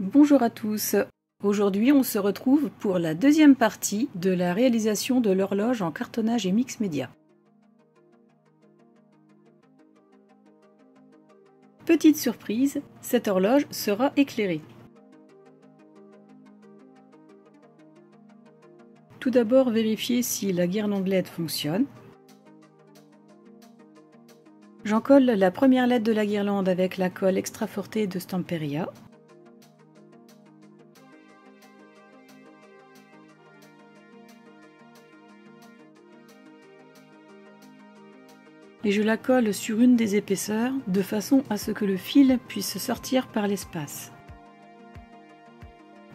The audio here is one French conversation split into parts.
Bonjour à tous. Aujourd'hui, on se retrouve pour la deuxième partie de la réalisation de l'horloge en cartonnage et mix média. Petite surprise, cette horloge sera éclairée. Tout d'abord, vérifier si la guirlande LED fonctionne. J'encolle la première LED de la guirlande avec la colle Extra Forte de Stamperia. Et je la colle sur une des épaisseurs de façon à ce que le fil puisse sortir par l'espace.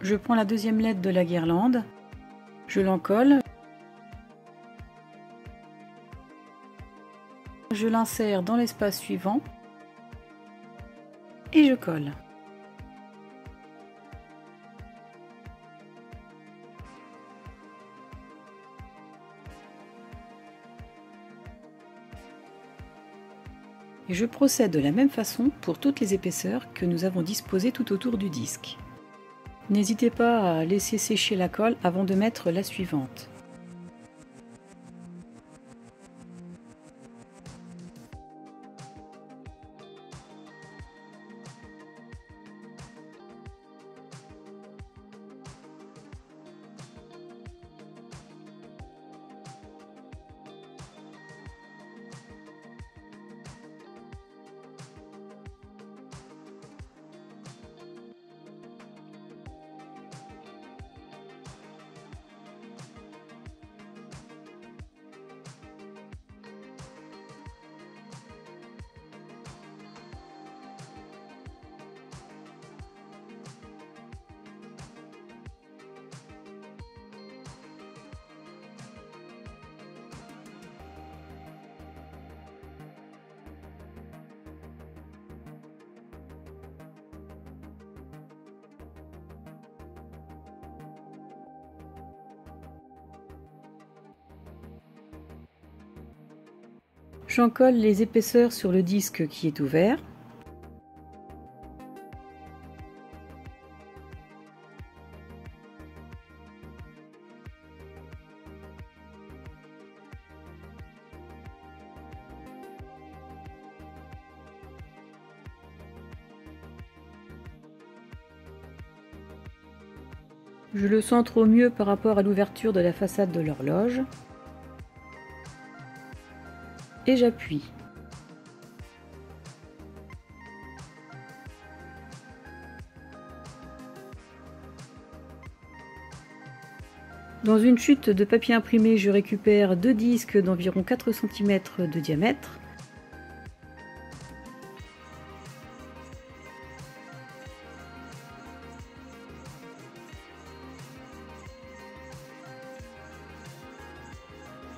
Je prends la deuxième LED de la guirlande, je l'encolle, je l'insère dans l'espace suivant et je colle. Et je procède de la même façon pour toutes les épaisseurs que nous avons disposées tout autour du disque. N'hésitez pas à laisser sécher la colle avant de mettre la suivante. J'encolle les épaisseurs sur le disque qui est ouvert. Je le centre au mieux par rapport à l'ouverture de la façade de l'horloge. Et j'appuie. Dans une chute de papier imprimé, je récupère deux disques d'environ 4 cm de diamètre.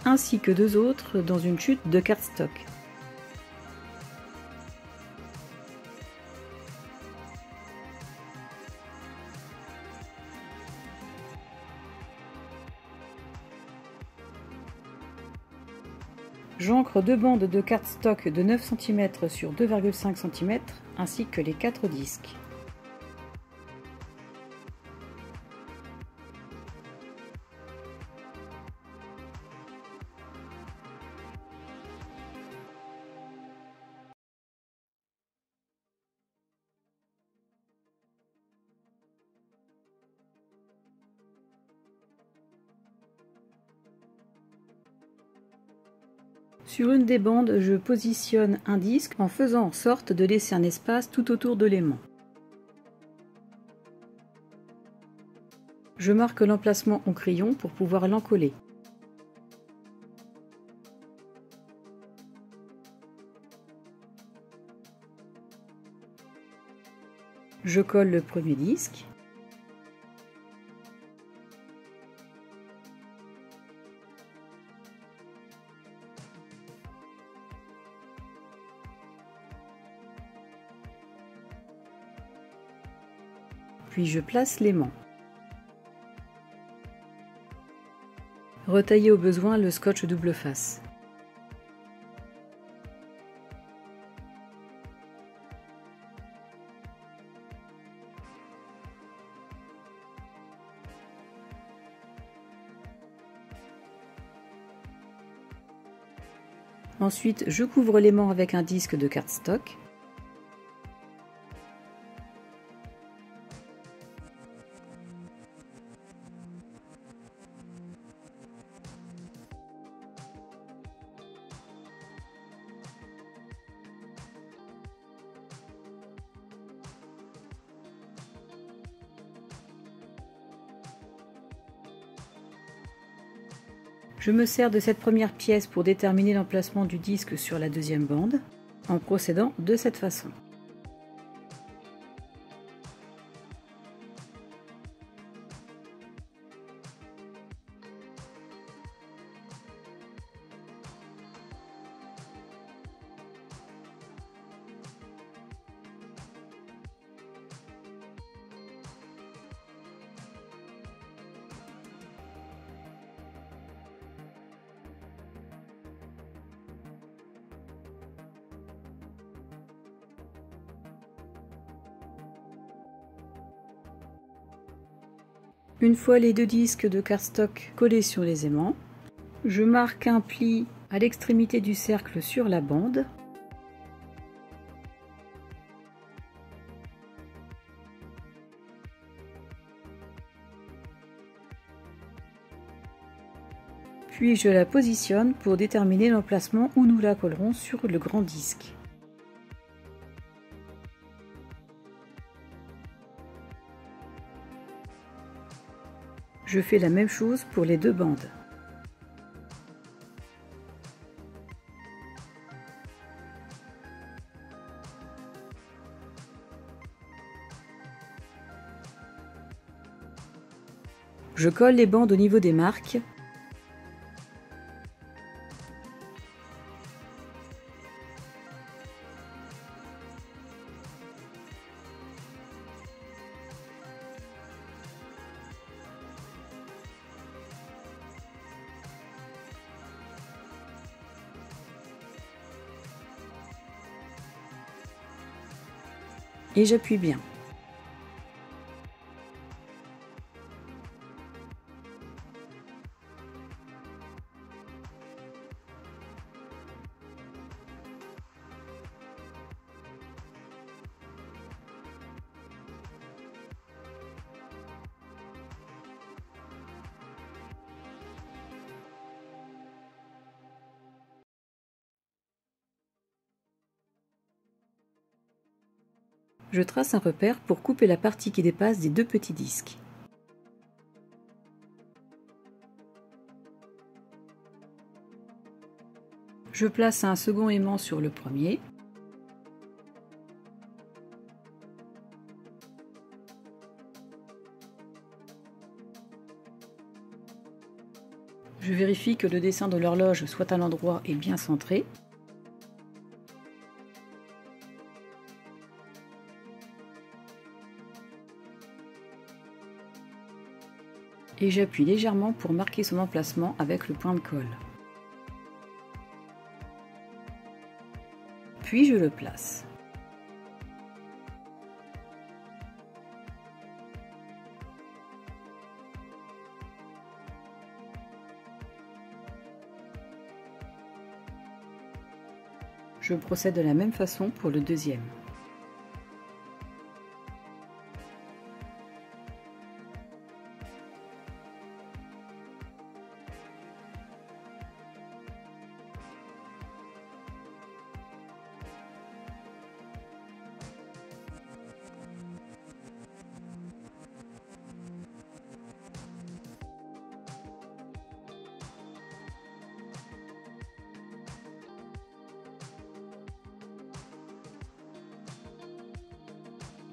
Ainsi que deux autres dans une chute de cardstock. J'ancre deux bandes de cardstock de 9 cm sur 2,5 cm ainsi que les 4 disques. Sur une des bandes, je positionne un disque en faisant en sorte de laisser un espace tout autour de l'aimant. Je marque l'emplacement au crayon pour pouvoir l'encoller. Je colle le premier disque. Puis je place l'aimant. Retaillez au besoin le scotch double face. Ensuite, je couvre l'aimant avec un disque de cardstock. Je me sers de cette première pièce pour déterminer l'emplacement du disque sur la deuxième bande, en procédant de cette façon. Une fois les deux disques de cardstock collés sur les aimants, je marque un pli à l'extrémité du cercle sur la bande. Puis je la positionne pour déterminer l'emplacement où nous la collerons sur le grand disque. Je fais la même chose pour les deux bandes. Je colle les bandes au niveau des marques. Et j'appuie bien. Je trace un repère pour couper la partie qui dépasse des deux petits disques. Je place un second aimant sur le premier. Je vérifie que le dessin de l'horloge soit à l'endroit et bien centré. Et j'appuie légèrement pour marquer son emplacement avec le point de colle. Puis je le place. Je procède de la même façon pour le deuxième.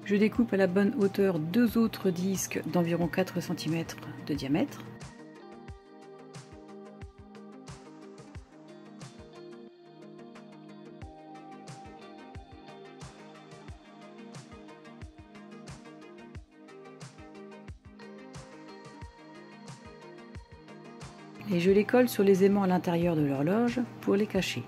Je découpe à la bonne hauteur deux autres disques d'environ 4 cm de diamètre. Et je les colle sur les aimants à l'intérieur de l'horloge pour les cacher.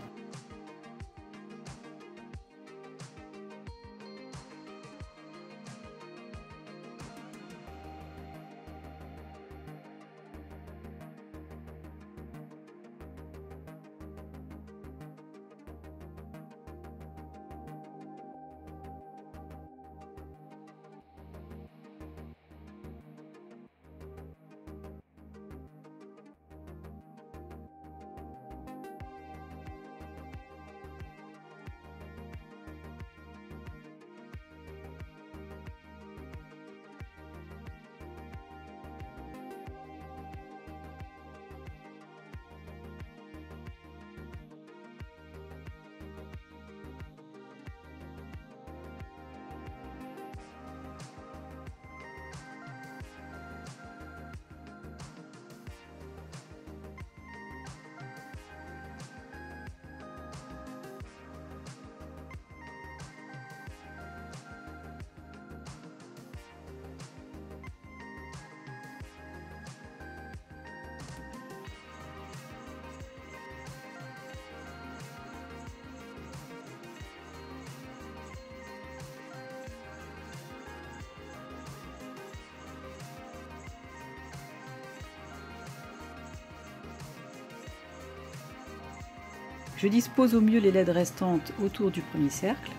Je dispose au mieux les LED restantes autour du premier cercle.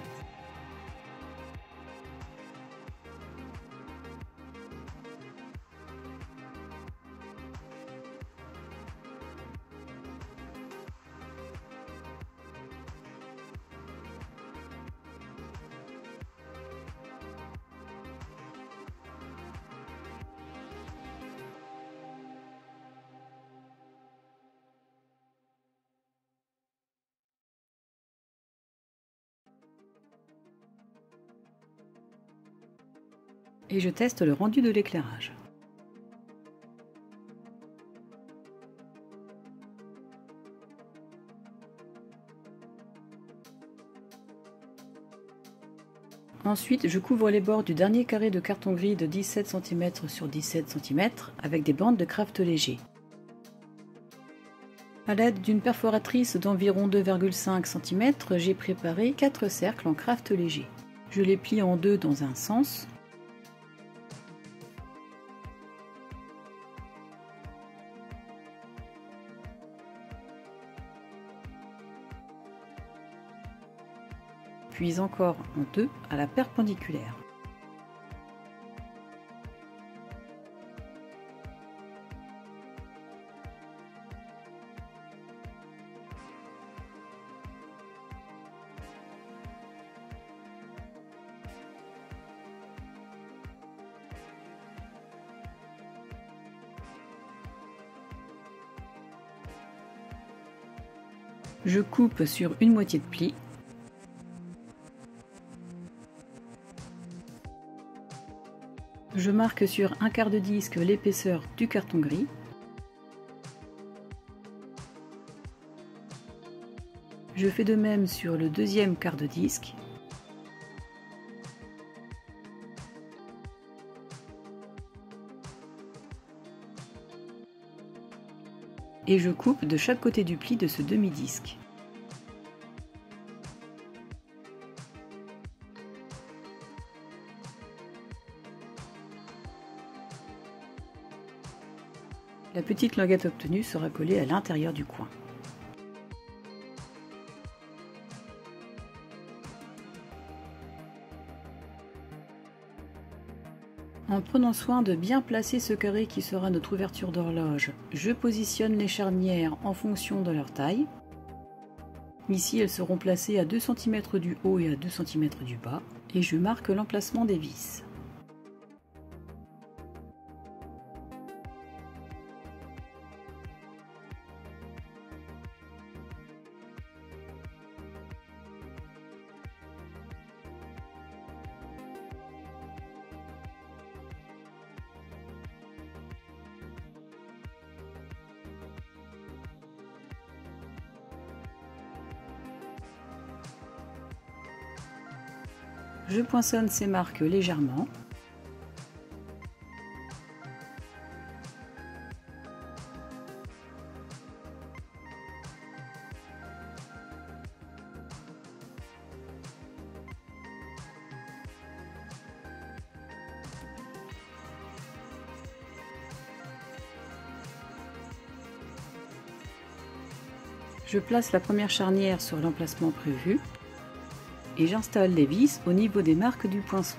Et je teste le rendu de l'éclairage. Ensuite, je couvre les bords du dernier carré de carton gris de 17 cm sur 17 cm avec des bandes de craft léger. A l'aide d'une perforatrice d'environ 2,5 cm, j'ai préparé 4 cercles en craft léger. Je les plie en deux dans un sens. Puis encore en deux à la perpendiculaire. Je coupe sur une moitié de pli. Je marque sur un quart de disque l'épaisseur du carton gris. Je fais de même sur le deuxième quart de disque. Et je coupe de chaque côté du pli de ce demi-disque. La petite languette obtenue sera collée à l'intérieur du coin. En prenant soin de bien placer ce carré qui sera notre ouverture d'horloge, je positionne les charnières en fonction de leur taille. Ici, elles seront placées à 2 cm du haut et à 2 cm du bas, et je marque l'emplacement des vis. Je poinçonne ces marques légèrement. Je place la première charnière sur l'emplacement prévu et j'installe les vis au niveau des marques du poinçon.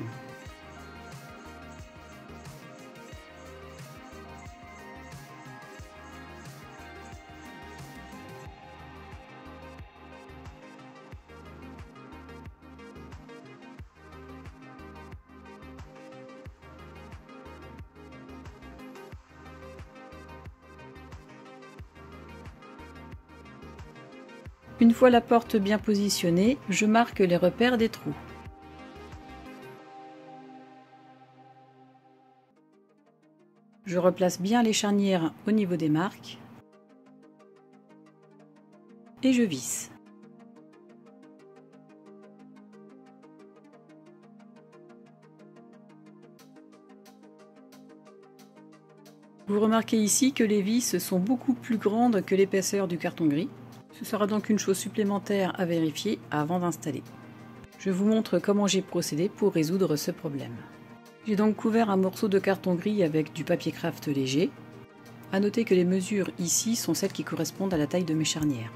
Une fois la porte bien positionnée, je marque les repères des trous. Je replace bien les charnières au niveau des marques et je visse. Vous remarquez ici que les vis sont beaucoup plus grandes que l'épaisseur du carton gris. Ce sera donc une chose supplémentaire à vérifier avant d'installer. Je vous montre comment j'ai procédé pour résoudre ce problème. J'ai donc couvert un morceau de carton gris avec du papier craft léger. A noter que les mesures ici sont celles qui correspondent à la taille de mes charnières.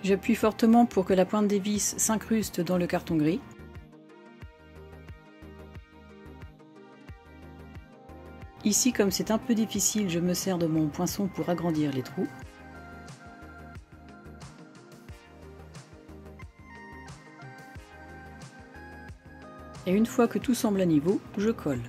J'appuie fortement pour que la pointe des vis s'incruste dans le carton gris. Ici, comme c'est un peu difficile, je me sers de mon poinçon pour agrandir les trous. Et une fois que tout semble à niveau, je colle.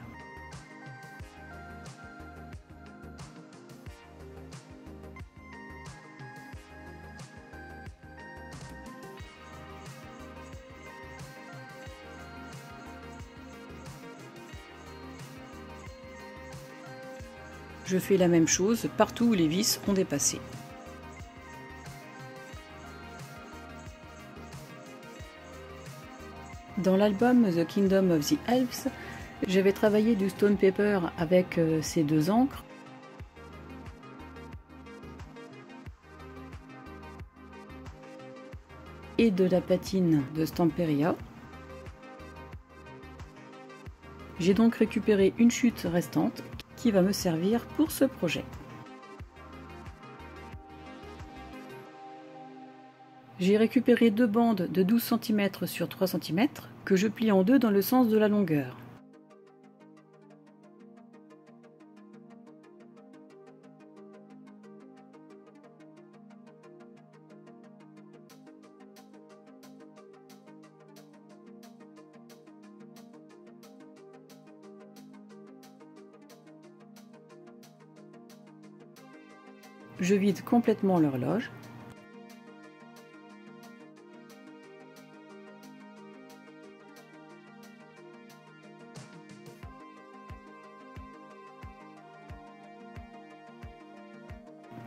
Je fais la même chose partout où les vis ont dépassé. Dans l'album The Kingdom of the Elves, j'avais travaillé du stone paper avec ces deux encres. Et de la patine de Stamperia. J'ai donc récupéré une chute restante qui va me servir pour ce projet. J'ai récupéré deux bandes de 12 cm sur 3 cm que je plie en deux dans le sens de la longueur. Je vide complètement l'horloge.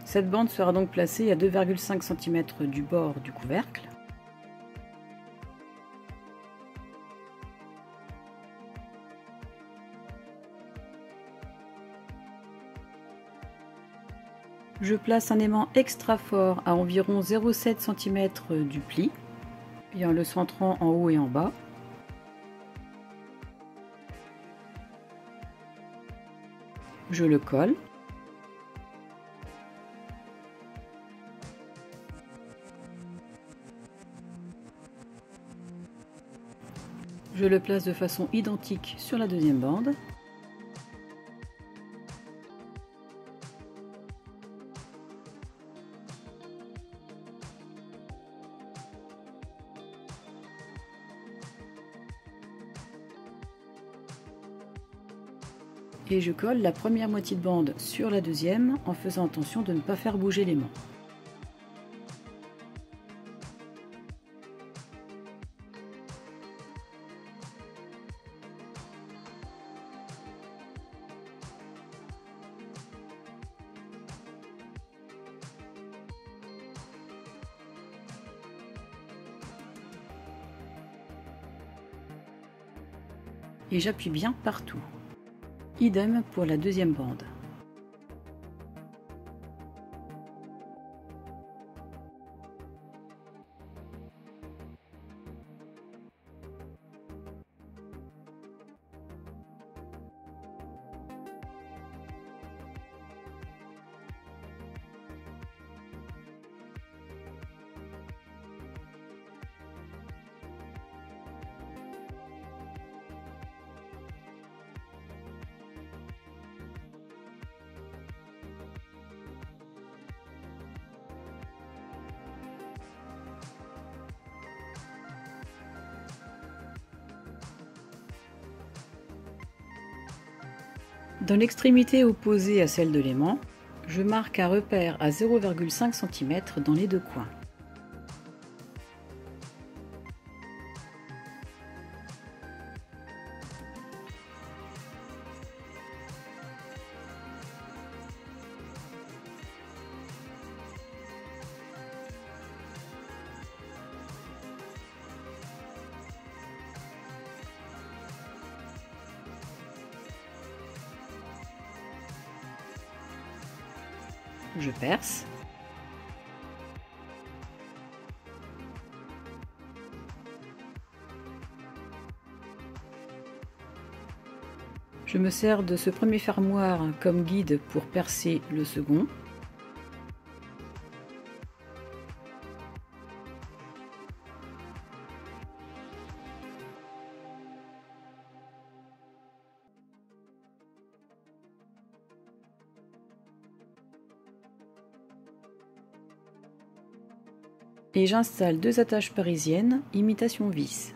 Cette bande sera donc placée à 2,5 cm du bord du couvercle. Je place un aimant extra fort à environ 0,7 cm du pli, et en le centrant en haut et en bas. Je le colle. Je le place de façon identique sur la deuxième bande. Et je colle la première moitié de bande sur la deuxième en faisant attention de ne pas faire bouger l'aimant. Et j'appuie bien partout. Idem pour la deuxième bande. Dans l'extrémité opposée à celle de l'aimant, je marque un repère à 0,5 cm dans les deux coins. Je perce. Je me sers de ce premier fermoir comme guide pour percer le second. Et j'installe 2 attaches parisiennes, imitation vis.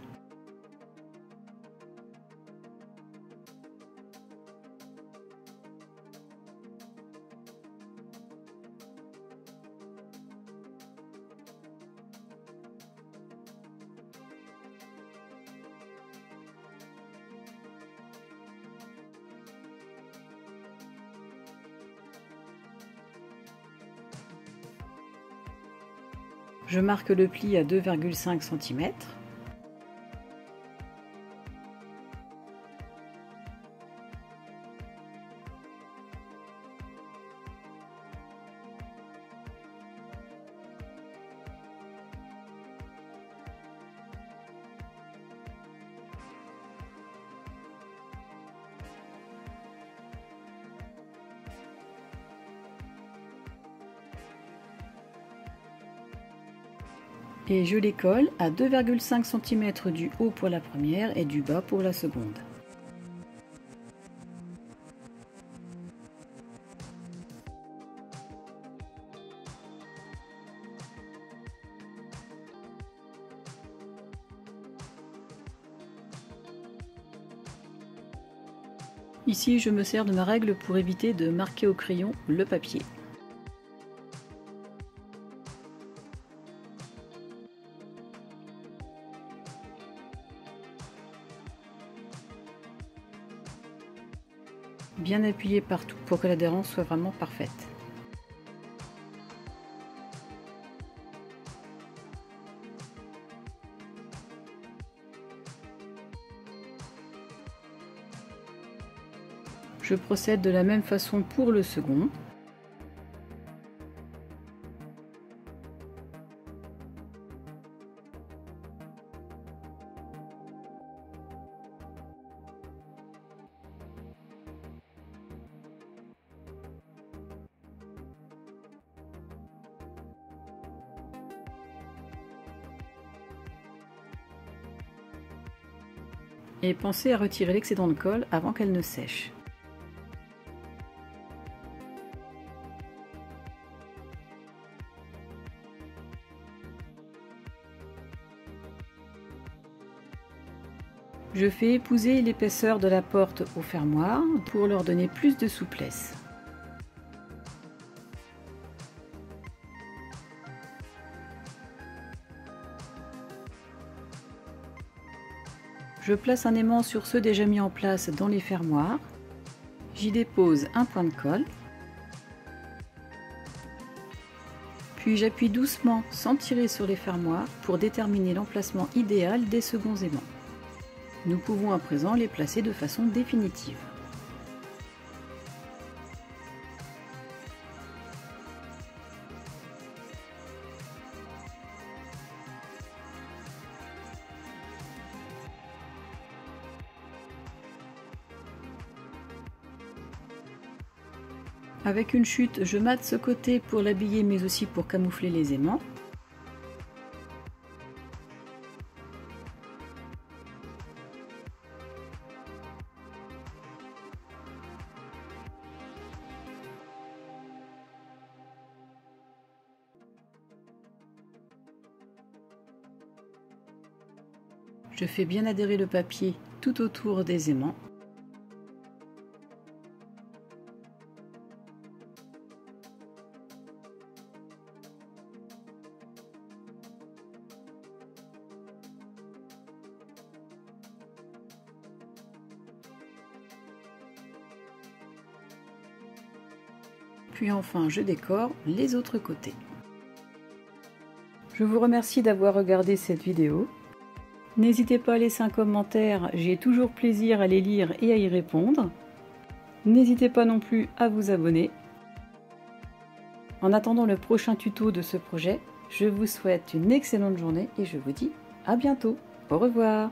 Je marque le pli à 2,5 cm. Et je les colle à 2,5 cm du haut pour la première et du bas pour la seconde. Ici, je me sers de ma règle pour éviter de marquer au crayon le papier. Bien appuyé partout pour que l'adhérence soit vraiment parfaite. Je procède de la même façon pour le second. Et pensez à retirer l'excédent de colle avant qu'elle ne sèche. Je fais épouser l'épaisseur de la porte au fermoir pour leur donner plus de souplesse. Je place un aimant sur ceux déjà mis en place dans les fermoirs. J'y dépose un point de colle. Puis j'appuie doucement sans tirer sur les fermoirs pour déterminer l'emplacement idéal des seconds aimants. Nous pouvons à présent les placer de façon définitive. Avec une chute, je mate ce côté pour l'habiller mais aussi pour camoufler les aimants. Je fais bien adhérer le papier tout autour des aimants. Puis enfin, je décore les autres côtés. Je vous remercie d'avoir regardé cette vidéo. N'hésitez pas à laisser un commentaire, j'ai toujours plaisir à les lire et à y répondre. N'hésitez pas non plus à vous abonner. En attendant le prochain tuto de ce projet, je vous souhaite une excellente journée et je vous dis à bientôt. Au revoir.